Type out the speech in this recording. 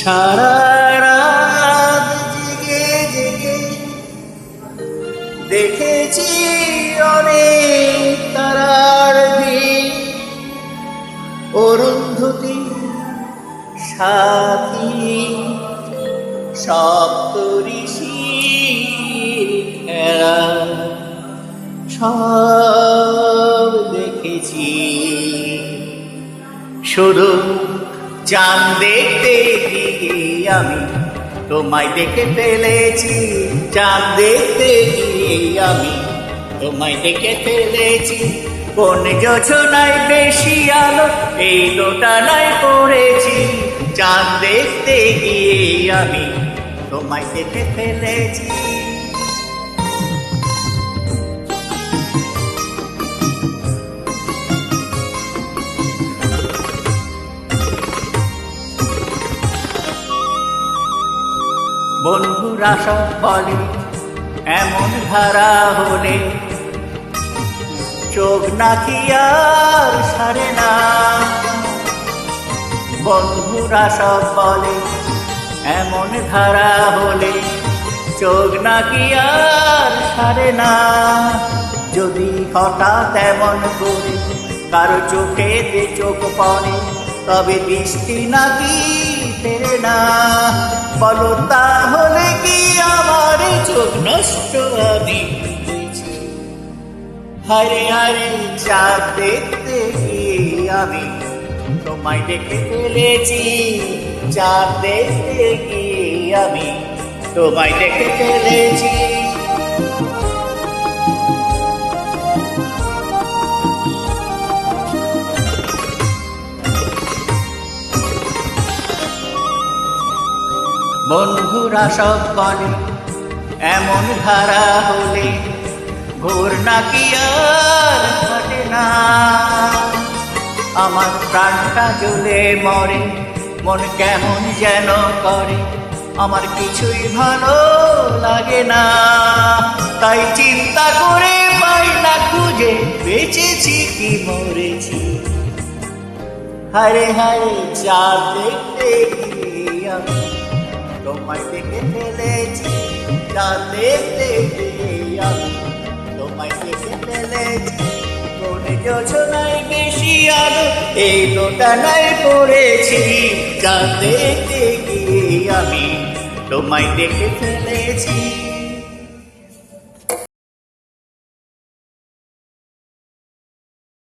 সারা রাত জেগে জেগে দেখেছি অনেক তারার ভিড়, অরুন্ধতী সাথী সপ্তঋষির খেলা সব দেখেছি। শুধু চাঁদ দেখতে গিয়ে আমি তোমায় দেখে ফেলেছি, চাঁদ দেখতে গিয়ে আমি তোমায় দেখে ফেলেছি। কোন যোজনায় বেশি আলো এই লোটানায় পড়েছি, চাঁদ দেখতে গিয়ে আমি তোমায় দেখে ফেলেছি। বন্ধুরা সব বলে এমন ধারা হলে চোখ নাকি আর সারে না। বন্ধুরা সব বলে এমন ধারা হলে চোখ নাকি আর সারে না। যদি হঠাৎ এমন করে কারো চোখেতে চোখ পড়ে তবে দৃষ্টি নাকি ফেরে না। বলো তাহলে কি আমার চোখ নষ্ট আমি করেছি? হারে হারে চাঁদ দেখতে গিয়ে আমি তোমায় দেখে ফেলেছি, চাঁদ দেখতে গিয়ে আমি তোমায় দেখে ফেলেছি। বন্ধুরা সব বলে এমন ধারা হলে ভোর নাকি আর কাটে না। আমার প্রাণটা জ্বলে মরে, মন কেমন যেন করে, আমার কিছুই ভালো লাগে না। তাই চিন্তা করে পাই না খুঁজে বেঁচেছি কি মরেছি। হারে হারে চাঁদ দেখতে গিয়ে আমি তোমায় দেখে ফেলেছি, চাঁদ দেখতে গিয়ে আমি তোমায় দেখে ফেলেছি। কোন যোজনায় বেশি আলো এই লোটানায় পড়েছি, চাঁদ দেখতে গিয়ে আমি তোমায় দেখে ফেলেছি।